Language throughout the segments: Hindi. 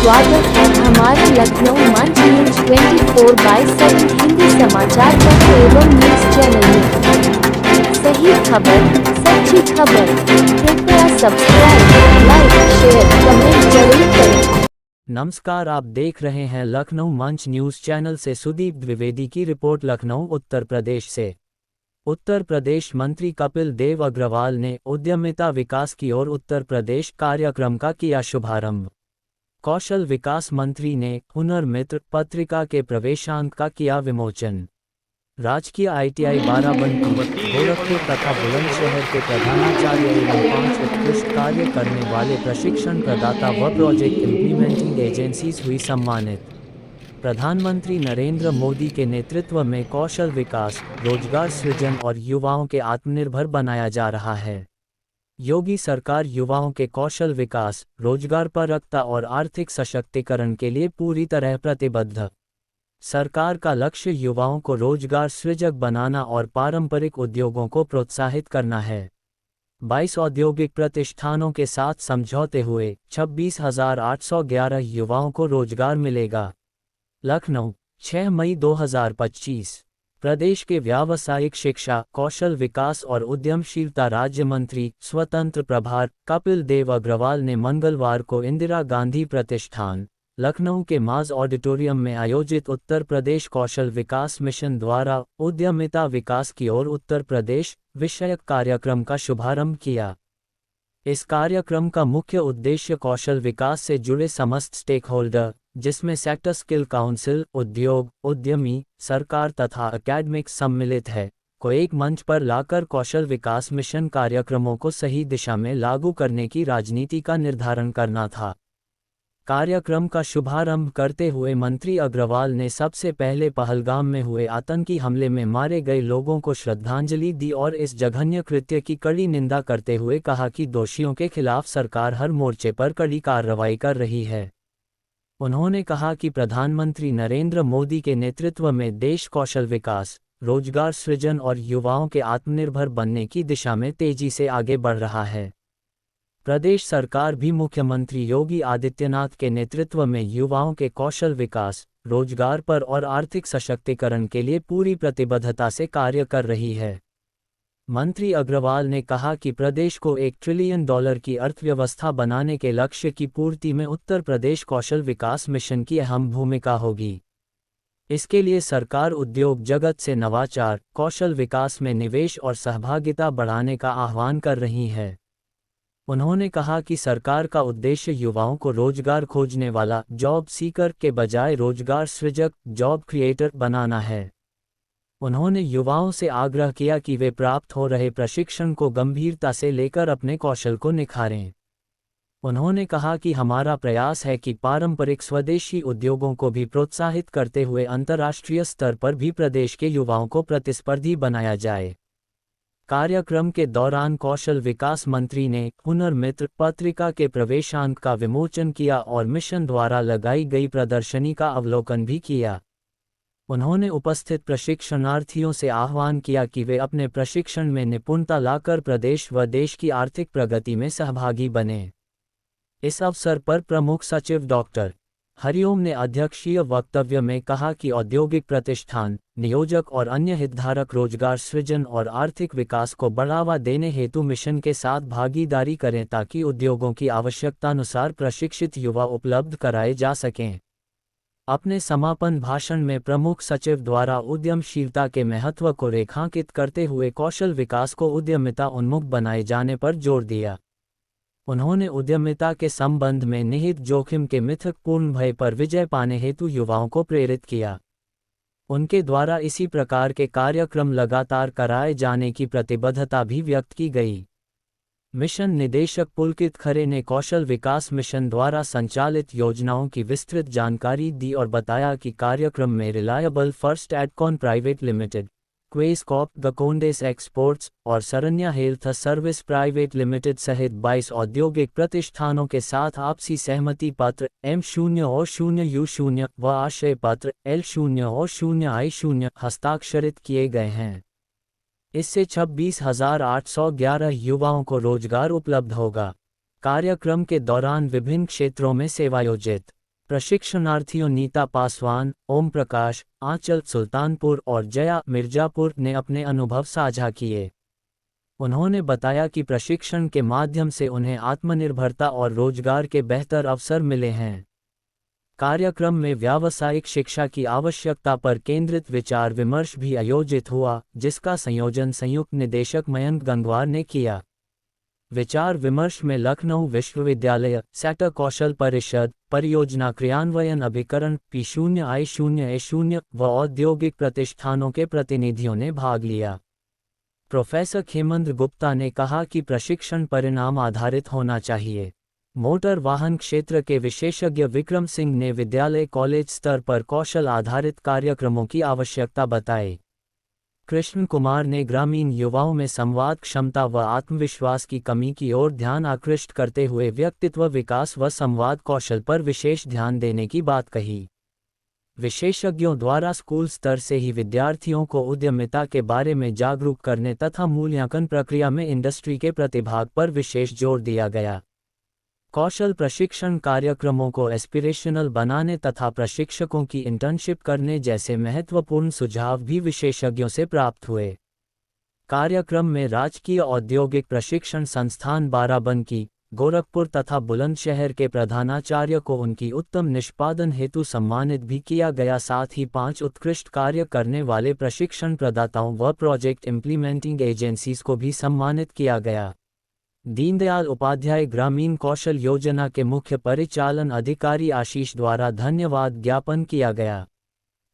स्वागत है हमारे लखनऊ मंच न्यूज 24/7 हिंदी समाचार पत्र एवं न्यूज चैनल में। सही खबर, सच्ची खबर। कृपया सब्सक्राइब, लाइक, शेयर, कमेंट जरूर करें। नमस्कार, आप देख रहे हैं लखनऊ मंच न्यूज चैनल से सुदीप द्विवेदी की रिपोर्ट। लखनऊ उत्तर प्रदेश से उत्तर प्रदेश मंत्री कपिल देव अग्रवाल ने उद्यमिता विकास की ओर उत्तर प्रदेश कार्यक्रम का किया शुभारंभ। कौशल विकास मंत्री ने हुनर मित्र पत्रिका के प्रवेशांक का किया विमोचन। राजकीय ITI बाराबंकी, गोरखपुर तथा बुलंदशहर के प्रधानाचार्य एवं 5 उत्कृष्ट कार्य करने वाले प्रशिक्षण प्रदाता व प्रोजेक्ट इम्प्लीमेंटिंग एजेंसीज हुई सम्मानित। प्रधानमंत्री नरेंद्र मोदी के नेतृत्व में कौशल विकास, रोजगार सृजन और युवाओं के आत्मनिर्भर बनाया जा रहा है। योगी सरकार युवाओं के कौशल विकास, रोजगारपरकता और आर्थिक सशक्तिकरण के लिए पूरी तरह प्रतिबद्ध। सरकार का लक्ष्य युवाओं को रोजगार सृजक बनाना और पारंपरिक उद्योगों को प्रोत्साहित करना है। 22 औद्योगिक प्रतिष्ठानों के साथ समझौते हुए 26,811 युवाओं को रोजगार मिलेगा। लखनऊ, 6 मई 2025। प्रदेश के व्यावसायिक शिक्षा, कौशल विकास और उद्यमशीलता राज्य मंत्री स्वतंत्र प्रभार कपिल देव अग्रवाल ने मंगलवार को इंदिरा गांधी प्रतिष्ठान, लखनऊ के माज ऑडिटोरियम में आयोजित उत्तर प्रदेश कौशल विकास मिशन द्वारा उद्यमिता विकास की ओर उत्तर प्रदेश विषयक कार्यक्रम का शुभारंभ किया। इस कार्यक्रम का मुख्य उद्देश्य कौशल विकास से जुड़े समस्त स्टेक होल्डर, जिसमें सेक्टर स्किल काउंसिल, उद्योग, उद्यमी, सरकार तथा एकेडमिक्स सम्मिलित है, को एक मंच पर लाकर कौशल विकास मिशन कार्यक्रमों को सही दिशा में लागू करने की राजनीति का निर्धारण करना था। कार्यक्रम का शुभारंभ करते हुए मंत्री अग्रवाल ने सबसे पहले पहलगाम में हुए आतंकी हमले में मारे गए लोगों को श्रद्धांजलि दी और इस जघन्य कृत्य की कड़ी निंदा करते हुए कहा कि दोषियों के खिलाफ सरकार हर मोर्चे पर कड़ी कार्रवाई कर रही है। उन्होंने कहा कि प्रधानमंत्री नरेंद्र मोदी के नेतृत्व में देश कौशल विकास, रोजगार सृजन और युवाओं के आत्मनिर्भर बनने की दिशा में तेजी से आगे बढ़ रहा है। प्रदेश सरकार भी मुख्यमंत्री योगी आदित्यनाथ के नेतृत्व में युवाओं के कौशल विकास, रोजगार पर और आर्थिक सशक्तिकरण के लिए पूरी प्रतिबद्धता से कार्य कर रही है। मंत्री अग्रवाल ने कहा कि प्रदेश को $1 ट्रिलियन की अर्थव्यवस्था बनाने के लक्ष्य की पूर्ति में उत्तर प्रदेश कौशल विकास मिशन की अहम भूमिका होगी। इसके लिए सरकार उद्योग जगत से नवाचार, कौशल विकास में निवेश और सहभागिता बढ़ाने का आह्वान कर रही है। उन्होंने कहा कि सरकार का उद्देश्य युवाओं को रोजगार खोजने वाला जॉब सीकर के बजाय रोजगार सृजक जॉब क्रिएटर बनाना है। उन्होंने युवाओं से आग्रह किया कि वे प्राप्त हो रहे प्रशिक्षण को गंभीरता से लेकर अपने कौशल को निखारें। उन्होंने कहा कि हमारा प्रयास है कि पारंपरिक स्वदेशी उद्योगों को भी प्रोत्साहित करते हुए अंतर्राष्ट्रीय स्तर पर भी प्रदेश के युवाओं को प्रतिस्पर्धी बनाया जाए। कार्यक्रम के दौरान कौशल विकास मंत्री ने हुनर मित्र पत्रिका के प्रवेशांक का विमोचन किया और मिशन द्वारा लगाई गई प्रदर्शनी का अवलोकन भी किया। उन्होंने उपस्थित प्रशिक्षणार्थियों से आह्वान किया कि वे अपने प्रशिक्षण में निपुणता लाकर प्रदेश व देश की आर्थिक प्रगति में सहभागी बने। इस अवसर पर प्रमुख सचिव डॉक्टर हरिओम ने अध्यक्षीय वक्तव्य में कहा कि औद्योगिक प्रतिष्ठान, नियोजक और अन्य हितधारक रोजगार सृजन और आर्थिक विकास को बढ़ावा देने हेतु मिशन के साथ भागीदारी करें ताकि उद्योगों की आवश्यकतानुसार प्रशिक्षित युवा उपलब्ध कराए जा सकें। अपने समापन भाषण में प्रमुख सचिव द्वारा उद्यमशीलता के महत्व को रेखांकित करते हुए कौशल विकास को उद्यमिता उन्मुख बनाए जाने पर जोर दिया। उन्होंने उद्यमिता के संबंध में निहित जोखिम के मिथकपूर्ण भय पर विजय पाने हेतु युवाओं को प्रेरित किया। उनके द्वारा इसी प्रकार के कार्यक्रम लगातार कराए जाने की प्रतिबद्धता भी व्यक्त की गई। मिशन निदेशक पुलकित खरे ने कौशल विकास मिशन द्वारा संचालित योजनाओं की विस्तृत जानकारी दी और बताया कि कार्यक्रम में Reliable First Adcon Private Limited, Quesscorp, Gokaldas exports और Saranya health service private limited सहित 22 औद्योगिक प्रतिष्ठानों के साथ आपसी सहमति पत्र M0 और 0U0 व आशय पत्र L0 और 0I0 हस्ताक्षरित किए गए हैं। इससे 26,811 युवाओं को रोजगार उपलब्ध होगा। कार्यक्रम के दौरान विभिन्न क्षेत्रों में सेवायोजित प्रशिक्षणार्थियों नीता पासवान, ओम प्रकाश, आंचल सुल्तानपुर और जया मिर्जापुर ने अपने अनुभव साझा किए। उन्होंने बताया कि प्रशिक्षण के माध्यम से उन्हें आत्मनिर्भरता और रोजगार के बेहतर अवसर मिले हैं। कार्यक्रम में व्यावसायिक शिक्षा की आवश्यकता पर केंद्रित विचार विमर्श भी आयोजित हुआ, जिसका संयोजन संयुक्त निदेशक मयंक गंगवार ने किया। विचार विमर्श में लखनऊ विश्वविद्यालय, सेक्टर कौशल परिषद, परियोजना क्रियान्वयन अभिकरण P0I0A0 व औद्योगिक प्रतिष्ठानों के प्रतिनिधियों ने भाग लिया। प्रोफेसर खेमेंद्र गुप्ता ने कहा कि प्रशिक्षण परिणाम आधारित होना चाहिए। मोटर वाहन क्षेत्र के विशेषज्ञ विक्रम सिंह ने विद्यालय कॉलेज स्तर पर कौशल आधारित कार्यक्रमों की आवश्यकता बताई। कृष्ण कुमार ने ग्रामीण युवाओं में संवाद क्षमता व आत्मविश्वास की कमी की ओर ध्यान आकृष्ट करते हुए व्यक्तित्व विकास व संवाद कौशल पर विशेष ध्यान देने की बात कही। विशेषज्ञों द्वारा स्कूल स्तर से ही विद्यार्थियों को उद्यमिता के बारे में जागरूक करने तथा मूल्यांकन प्रक्रिया में इंडस्ट्री के प्रतिभाग पर विशेष जोर दिया गया। कौशल प्रशिक्षण कार्यक्रमों को एस्पिरेशनल बनाने तथा प्रशिक्षकों की इंटर्नशिप करने जैसे महत्वपूर्ण सुझाव भी विशेषज्ञों से प्राप्त हुए। कार्यक्रम में राजकीय औद्योगिक प्रशिक्षण संस्थान बाराबंकी, गोरखपुर तथा बुलंदशहर के प्रधानाचार्य को उनकी उत्तम निष्पादन हेतु सम्मानित भी किया गया। साथ ही 5 उत्कृष्ट कार्य करने वाले प्रशिक्षण प्रदाताओं व प्रोजेक्ट इम्प्लीमेंटिंग एजेंसीज को भी सम्मानित किया गया। दीनदयाल उपाध्याय ग्रामीण कौशल योजना के मुख्य परिचालन अधिकारी आशीष द्वारा धन्यवाद ज्ञापन किया गया।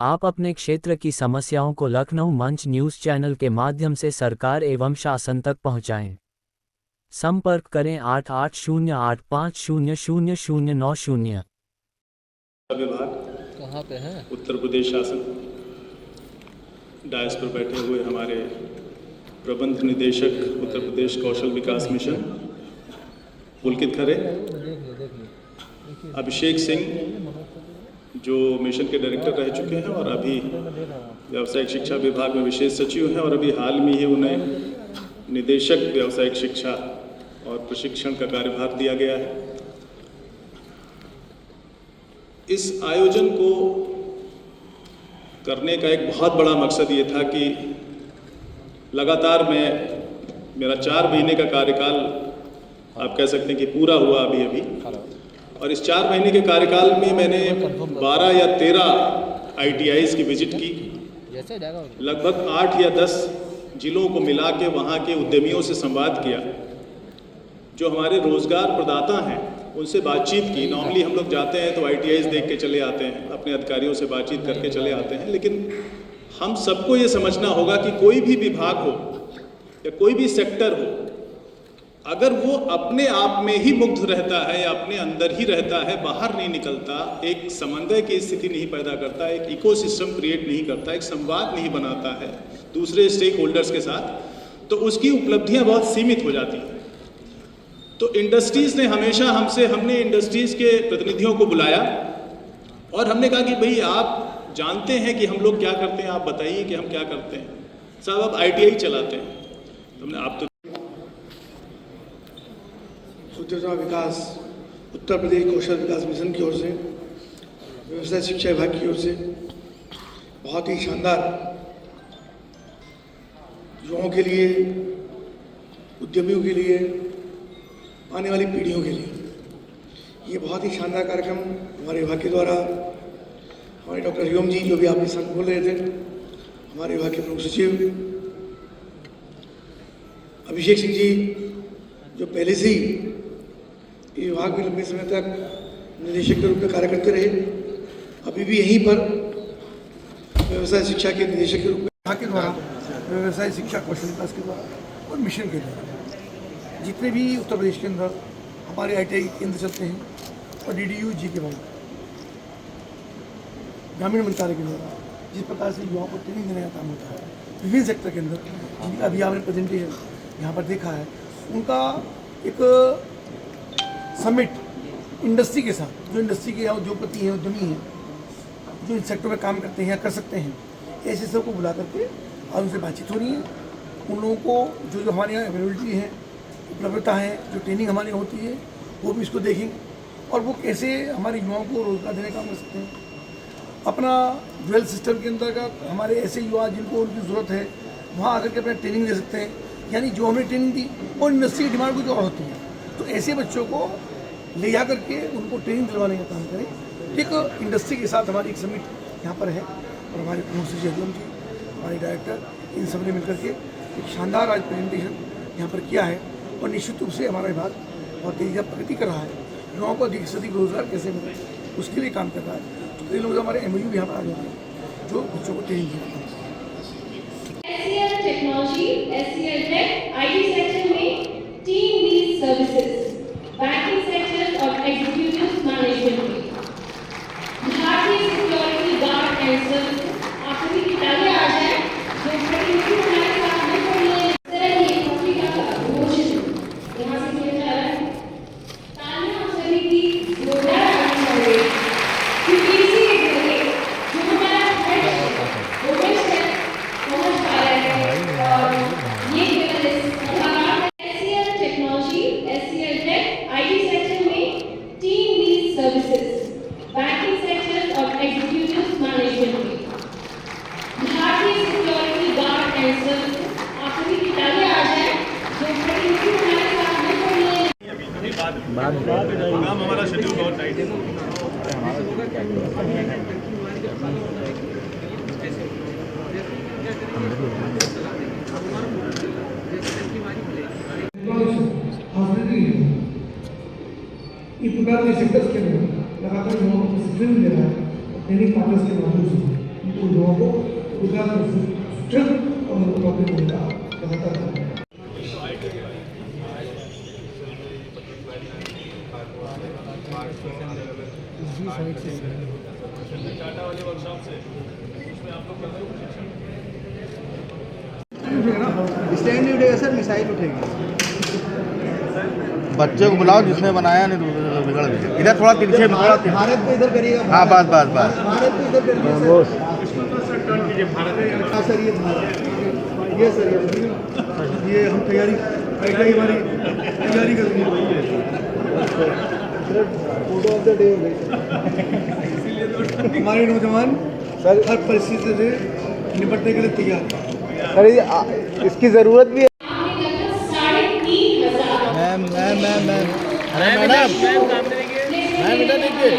आप अपने क्षेत्र की समस्याओं को लखनऊ मंच न्यूज़ चैनल के माध्यम से सरकार एवं शासन तक पहुंचाएं। संपर्क करें 8808500090। विभाग कहाँ पे है? उत्तर प्रदेश शासन डायस पर बैठे हुए हमारे प्रबंध निदेशक उत्तर प्रदेश कौशल विकास मिशन पुलकित खरे, अभिषेक सिंह जो मिशन के डायरेक्टर रह चुके हैं और अभी व्यावसायिक शिक्षा विभाग में विशेष सचिव हैं और अभी हाल में ही उन्हें निदेशक व्यावसायिक शिक्षा और प्रशिक्षण का कार्यभार दिया गया है। इस आयोजन को करने का एक बहुत बड़ा मकसद ये था कि लगातार मेरा 4 महीने का कार्यकाल आप कह सकते हैं कि पूरा हुआ अभी और इस 4 महीने के कार्यकाल में मैंने 12 या 13 ITIs की विजिट की। लगभग 8 या 10 जिलों को मिला के वहाँ के उद्यमियों से संवाद किया, जो हमारे रोजगार प्रदाता हैं उनसे बातचीत की। नॉर्मली हम लोग जाते हैं तो ITIs देख के चले आते हैं, अपने अधिकारियों से बातचीत करके चले आते हैं, लेकिन हम सबको ये समझना होगा कि कोई भी विभाग हो या कोई भी सेक्टर हो, अगर वो अपने आप में ही मुग्ध रहता है या अपने अंदर ही रहता है, बाहर नहीं निकलता, एक समन्वय की स्थिति नहीं पैदा करता, एक इकोसिस्टम क्रिएट नहीं करता, एक संवाद नहीं बनाता है दूसरे स्टेक होल्डर्स के साथ, तो उसकी उपलब्धियां बहुत सीमित हो जाती हैं। तो इंडस्ट्रीज़ ने हमेशा हमने इंडस्ट्रीज़ के प्रतिनिधियों को बुलाया और हमने कहा कि भाई आप जानते हैं कि हम लोग क्या करते हैं, आप बताइए कि हम क्या करते हैं। साहब आप ITI चलाते हैं, तुमने आप तो उद्यमिता विकास उत्तर प्रदेश कौशल विकास मिशन की ओर से, व्यवसाय शिक्षा विभाग की ओर से बहुत ही शानदार युवाओं के लिए, उद्यमियों के लिए, आने वाली पीढ़ियों के लिए ये बहुत ही शानदार कार्यक्रम हमारे विभाग के द्वारा हमारे डॉक्टर हरिओम जी जो भी आपके साथ बोल रहे थे, हमारे विभाग के प्रमुख सचिव अभिषेक सिंह जी जो पहले से ही विभाग में लंबे समय तक निदेशक के रूप में कार्य करते रहे, अभी भी यहीं पर व्यवसाय शिक्षा के निदेशक के रूप में विभाग के द्वारा व्यवसाय शिक्षा कौशल विकास के द्वारा और मिशन के द्वारा जितने भी उत्तर प्रदेश के अंदर हमारे ITI केंद्र चलते हैं और DDU जी के बाद ग्रामीण मंत्रालय के द्वारा जिस प्रकार से युवाओं को ट्रेनिंग देने का काम होता है विभिन्न सेक्टर के अंदर, जिनका अभी आपने प्रेजेंटेशन यहाँ पर देखा है, उनका एक समिट इंडस्ट्री के साथ, जो इंडस्ट्री के उद्योगपति हैं, उद्यमी हैं, जो इन सेक्टर में काम करते हैं या कर सकते हैं, ऐसे सबको बुला करके और उनसे बातचीत हो रही है। उन लोगों को जो हमारे यहाँ अवेलेबिलिटी है, उपलब्धता है, जो ट्रेनिंग हमारे यहाँ होती है, वो भी इसको देखेंगे और वो कैसे हमारे युवाओं को रोजगार देने का काम कर सकते हैं। अपना ज्वेल सिस्टम के अंदर का हमारे ऐसे युवा जिनको उनकी ज़रूरत है वहाँ आकर के अपना ट्रेनिंग दे सकते हैं, यानी जो हमने ट्रेनिंग दी और इंडस्ट्री की डिमांड कुछ और होती है, तो ऐसे बच्चों को ले जा करके उनको ट्रेनिंग दिलवाने का काम करें। एक इंडस्ट्री के साथ हमारी एक समिट यहाँ पर है और हमारे प्रमुख श्री जयराम जी, हमारे डायरेक्टर, इन सब ने मिलकर के एक शानदार आज प्रेजेंटेशन यहाँ पर किया है और निश्चित रूप से हमारा विभाग बहुत तेजी से प्रगति कर रहा है। युवाओं को अधिक से अधिक रोजगार कैसे मिले उसके लिए काम कर रहा है। तो कई लोग हमारे MOU भी यहाँ पर आ गए हैं जो बच्चों को ट्रेनिंग देते हैं। SCL technology, SCL tech, IT sector में team lead services, banking sector और एग्जीक्यूटिव मैनेजमेंट में भारतीय सिक्योरिटी गार्ड एंड सर्विसेज। आप सभी की तालियां आ जाए जो प्रतिनिधि हमारे साथ में पढ़ रहे हैं। इस तरह की एक पत्रिका का घोषित यहाँ से किया जा रहा है। तालियां हम सभी की जोरदार आनी चाहिए क्योंकि इसी के जरिए जो हमारा भविष्य है पहुंच पा रहे हैं और ये केवल SCL technology, SCL tech, IT sector में team lead services, banking sector और एग्जीक्यूटिव मैनेजमेंट में भारतीय सिक्योरिटी गार्ड एंड सर्विसेज। आप सभी की तालियां आ जाए जो प्रतिनिधि हमारे साथ में पढ़ रहे हैं। काम हमारा शेड्यूल बहुत टाइट है। इस प्रकार के सेक्टर्स के अंदर लगातार युवाओं को प्रशिक्षण दे रहा है। ट्रेनिंग पार्टनर्स के माध्यम से उनको युवाओं को रोजगार प्रशिक्षण और उनको नौकरी देने का लगातार कर रहा है। स्टैंड नहीं उठेगा सर, मिसाइल उठेगी। बच्चे को बुलाओ जिसने बनाया, नहीं तो बिगड़ गया। इधर थोड़ा तिरछे में, थोड़ा भारत को इधर करिएगा। हाँ, बस बस बस। भारत को इधर करिए हाँ सर, ये भारत, ये सर ये हम तैयारी हमारी तैयारी कर रही है। फोटो ऑफ द डे हो गई। हमारे नौजवान सर हर परिस्थिति से निपटने के लिए तैयार। सर इसकी ज़रूरत भी है। अरे मैडम इधर देखिए।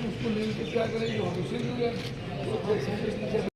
उसको लेकर क्या करें जो भविष्य